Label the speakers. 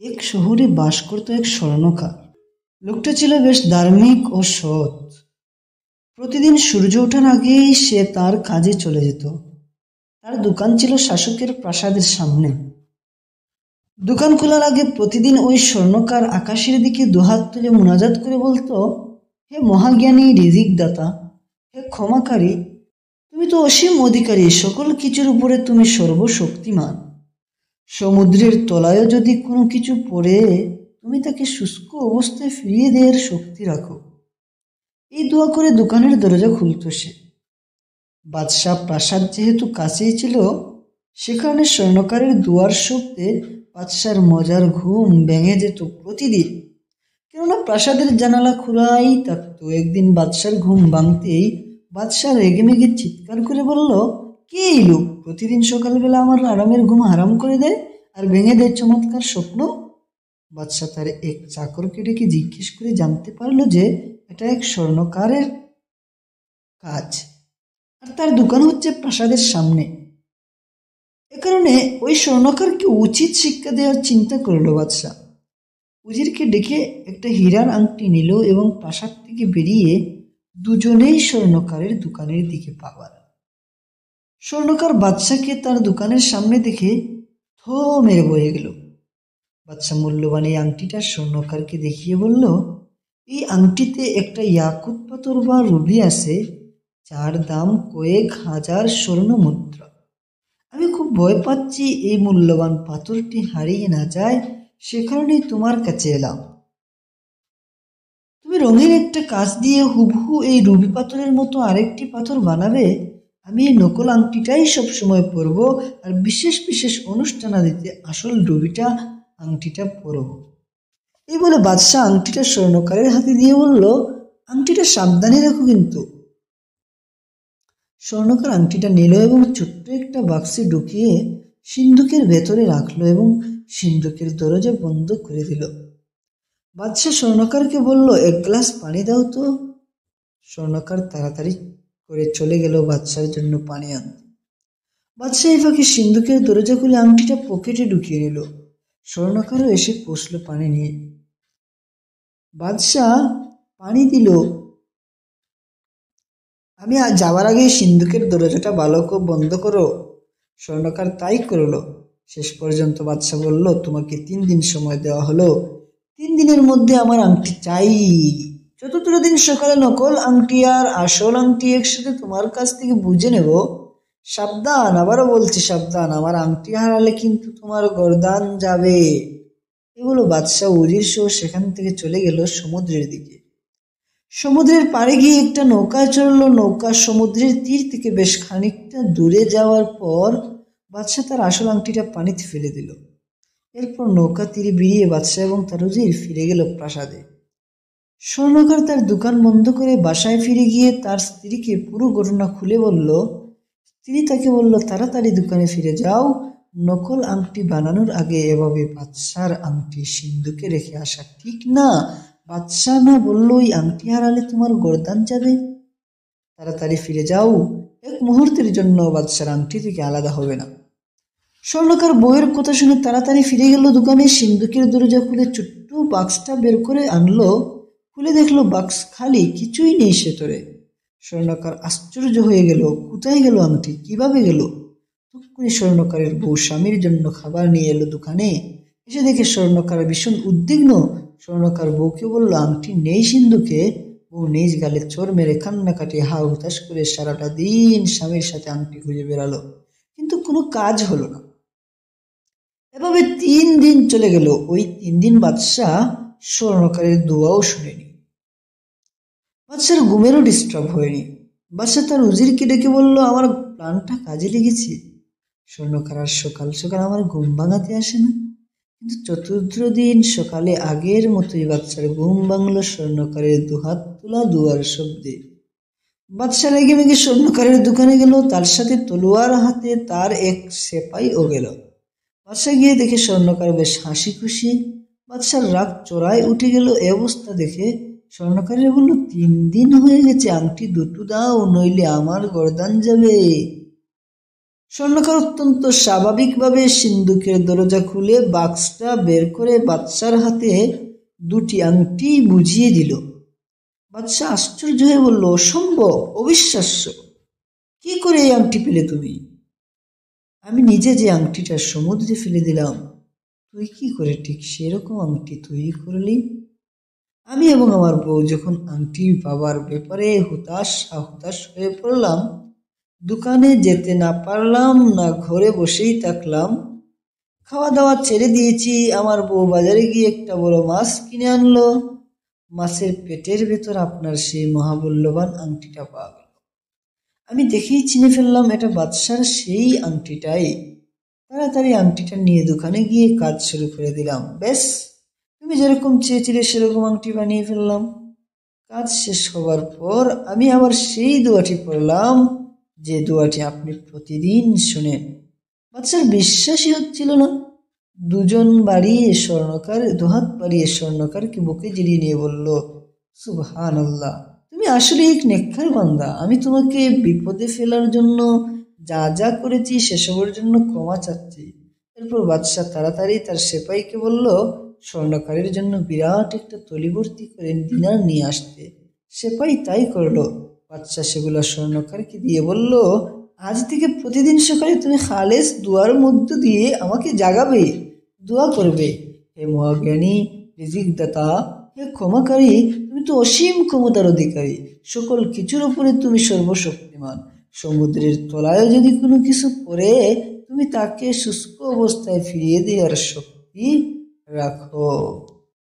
Speaker 1: এক শহরে বাস করত এক স্বর্ণকার। লোকটা ছিল বেশ ধার্মিক ও সৎ। প্রতিদিন সূর্য ওঠার আগেই সে তার কাজে চলে যেত। তার দোকান ছিল শাসকের প্রাসাদের সামনে। দোকান খোলার আগে প্রতিদিন ওই স্বর্ণকার আকাশের দিকে দুহাত তুলে মুনাজাত করে বলতো, হে মহাজ্ঞানী রিজিক দাতা, হে ক্ষমাকারী, তুমি তো অসীম অধিকারী, সকল কিছুর উপরে তুমি সর্বশক্তিমান। সমুদ্রের তলায়ও যদি কোনো কিছু পড়ে, তুমি তাকে শুষ্ক অবস্থায় ফিরিয়ে দেওয়ার শক্তি রাখো। এই দোয়া করে দোকানের দরজা খুলত সে। বাদশাহ প্রাসাদ যেহেতু কাছেই ছিল, সে কারণে স্বর্ণকারের দুয়ার শব্দে বাদশার মজার ঘুম ভেঙে যেত প্রতিদিন। কেননা প্রাসাদের জানালা খোলাই থাকতো। একদিন বাদশার ঘুম ভাঙতেই বাদশাহ রেগেমেগে চিৎকার করে বলল, কে এই লোক প্রতিদিন সকালবেলা আমার আরামের ঘুম হারাম করে দেয় আর ভেঙে দেয় চমৎকার স্বপ্ন? বাদশাহ তার এক চাকরকে ডেকে জিজ্ঞেস করে জানতে পারলো যে এটা এক স্বর্ণকারের কাজ, আর তার দোকান হচ্ছে প্রাসাদের সামনে। এ কারণে ওই স্বর্ণকারকে উচিত শিক্ষা দেওয়ার চিন্তা করলো বাদশাহ। উজিরকে ডেকে একটা হীরার আংটি নিল এবং প্রাসাদ থেকে বেরিয়ে দুজনেই স্বর্ণকারের দোকানের দিকে পা বাড়াল। স্বর্ণকার বাদশাকে তার দোকানের সামনে দেখে থো মেরে বয়ে গেল। বাদশা মূল্যবান এই আংটিটা স্বর্ণকারকে দেখিয়ে বলল, এই আংটিতে একটা ইয়াকুত পাথর বা রুবি আছে, যার দাম কয়েক হাজার স্বর্ণ মুদ্রা। আমি খুব ভয় পাচ্ছি এই মূল্যবান পাথরটি হারিয়ে না যায়, সে কারণেই তোমার কাছে এলাম। তুমি রঙের একটা কাজ দিয়ে হুবহু এই রুবি পাথরের মতো আরেকটি পাথর বানাবে। আমি এই নকল আংটিটাই সবসময় পরব, আর বিশেষ বিশেষ অনুষ্ঠানাদিতে আসল রুবিটা আংটিটা পরব। এই বলে বাদশাহ আংটিটা স্বর্ণকারের হাতে দিয়ে বলল, আংটিটা সাবধানে রাখো কিন্তু। স্বর্ণকার আংটিটা নিল এবং ছোট্ট একটা বাক্সে ঢুকিয়ে সিন্ধুকের ভেতরে রাখলো এবং সিন্ধুকের দরজা বন্ধ করে দিল। বাদশাহ স্বর্ণকারকে বলল, এক গ্লাস পানি দাও তো। স্বর্ণকার তাড়াতাড়ি করে চলে গেল বাদশার জন্য পানি আনতে। বাদশাহ এই ফাঁকে সিন্ধুকের দরজা খুলে আংটিটা পকেটে ঢুকিয়ে নিল। স্বর্ণকারও এসে পৌঁছল পানি নিয়ে। বাদশাহ পানি দিল। আমি যাওয়ার আগে সিন্ধুকের দরজাটা ভালো করে বন্ধ করো। স্বর্ণকার তাই করলো। শেষ পর্যন্ত বাদশাহ বলল, তোমাকে 3 দিন সময় দেওয়া হলো, 3 দিনের মধ্যে আমার আংটি চাই। চতুর্থ দিন সকালে নকল আংটি আর আসল আংটি একসাথে তোমার কাছ থেকে বুঝে নেব। সাবধান, আবারও বলছি সাবধান, আমার আংটি হারালে কিন্তু তোমার গর্দান যাবে। এগুলো বাদশাহ উজির সহ সেখান থেকে চলে গেল সমুদ্রের দিকে। সমুদ্রের পাড়ে গিয়ে একটা নৌকায় চড়ল। নৌকা সমুদ্রের তীর থেকে বেশ খানিকটা দূরে যাওয়ার পর বাদশাহ তার আসল আংটিটা পানিতে ফেলে দিল। এরপর নৌকা তীরে বেরিয়ে বাদশাহ এবং তার উজির ফিরে গেল প্রাসাদে। স্বর্ণকার তার দোকান বন্ধ করে বাসায় ফিরে গিয়ে তার স্ত্রীকে পুরো ঘটনা খুলে বলল। স্ত্রী তাকে বলল, তাড়াতাড়ি দোকানে ফিরে যাও, নকল আংটি বানানোর আগে এভাবে বাদশার আংটি সিন্ধুকে রেখে আসা ঠিক না। বাদশাহ না বললো ওই আংটি হারালে তোমার গর্দান যাবে। তাড়াতাড়ি ফিরে যাও, এক মুহূর্তের জন্য বাদশার আংটি থেকে আলাদা হবে না। স্বর্ণকার বউয়ের কথা শুনে তাড়াতাড়ি ফিরে গেল দোকানে। সিন্ধুকের দরজা খুলে ছোট্ট বাক্সটা বের করে আনলো। খুলে দেখলো বাক্স খালি, কিছুই নেই ভেতরে। স্বর্ণকার আশ্চর্য হয়ে গেল, কোথায় গেল আংটি, কিভাবে গেল? তক্ষুনি স্বর্ণকারের বউ স্বামীর জন্য খাবার নিয়ে এলো দোকানে। এসে দেখে স্বর্ণকার ভীষণ উদ্বিগ্ন। স্বর্ণকার বউকে বলল, আংটি নেই সিন্ধুকে। বউ নিজ গালে চোর মেরে কান্নাকাটি হা হুতাশ করে সারাটা দিন স্বামীর সাথে আংটি খুঁজে বেড়ালো, কিন্তু কোনো কাজ হলো না। এভাবে 3 দিন চলে গেল। ওই 3 দিন বাদশাহ স্বর্ণকারের দোয়াও শুনেনি। বাদশার ঘুমেরও ডিস্টার্ব হয়নি। বাদশাহ তার উজিরকে ডেকে বলল, আমার প্ল্যানটা কাজে লেগেছে। স্বর্ণকার আর সকাল সকাল আমার ঘুম ভাঙাতে আসে না। কিন্তু চতুর্থ দিন সকালে আগের মতোই বাদশার ঘুম ভাঙল স্বর্ণকারের দুহাত তোলা দুয়ার শব্দে। বাদশাহ রেগে মেগে স্বর্ণকারের দোকানে গেল। তার সাথে তলোয়ার হাতে তার এক সেপাইও গেল। বাদশাহ গিয়ে দেখে স্বর্ণকার বেশ হাসি খুশি। বাদশার রাগ চড়ায় উঠে গেল। এ অবস্থা দেখে স্বর্ণকারের বলল, 3 দিন হয়ে গেছে, আংটি দুটো দাও, নইলে আমার গর্দান যাবে। স্বর্ণকার অত্যন্ত স্বাভাবিকভাবে সিন্দুকের দরজা খুলে বাক্সটা বের করে বাদশার হাতে দুটি আংটি বুঝিয়ে দিল। বাদশা আশ্চর্য হয়ে বলল, অসম্ভব, অবিশ্বাস্য, কি করে এই আংটি পেলে তুমি? আমি নিজে যে আংটিটা সমুদ্রে ফেলে দিলাম, তুই কি করে ঠিক সেরকম আংটি তৈরি করলি? আমি এবং আমার বউ যখন আংটি পাবার ব্যাপারে হুতাশ হয়ে পড়লাম, দোকানে যেতে না পারলাম না, ঘরে বসেই থাকলাম, খাওয়া দাওয়া ছেড়ে দিয়েছি। আমার বউ বাজারে গিয়ে একটা বড় মাছ কিনে আনলো। মাছের পেটের ভেতর আপনার সেই মহামূল্যবান আংটিটা পাওয়া গেল। আমি দেখেই চিনে ফেললাম এটা বাদশার সেই আংটিটাই। তাড়াতাড়ি আংটিটা নিয়ে দোকানে গিয়ে কাজ শুরু করে দিলাম। বেশ, তুমি যেরকম চেয়েছিলে সেরকম আংটি বানিয়ে ফেললাম। কাজ শেষ হবার পর আমি আবার সেই দোয়াটি পড়লাম যে দোয়াটি আপনি প্রতিদিন শোনেন। বাদশার বিশ্বাসই হচ্ছিল না। দুহাত বাড়িয়ে স্বর্ণকারকে বুকে জড়িয়ে নিয়ে বলল, সুবহানাল্লাহ, তুমি আসলে এক নেককার বান্দা। আমি তোমাকে বিপদে ফেলার জন্য যা যা করেছি সেসবের জন্য ক্ষমা চাচ্ছি। এরপর বাদশাহ তাড়াতাড়ি তার সেপাইকে বলল স্বর্ণকারের জন্য বিরাট একটা থলি ভর্তি করে দিনার নিয়ে আসতে। সেপাই তাই করলো। বাদশাহ সেগুলো স্বর্ণকারকে দিয়ে বলল, আজ থেকে প্রতিদিন সকালে তুমি খালেস দুয়ার মধ্য দিয়ে আমাকে জাগাবে, দোয়া করবে, হে মহাজ্ঞানী, রিজিক দাতা, হে ক্ষমাকারী, তুমি তো অসীম ক্ষমতার অধিকারী, সকল কিছুর উপরে তুমি সর্বশক্তিমান। সমুদ্রের তলায় যদি কোনো কিছু পড়ে, তুমি তাকে শুষ্ক অবস্থায় ফিরিয়ে দেওয়ার শক্তি রাখো।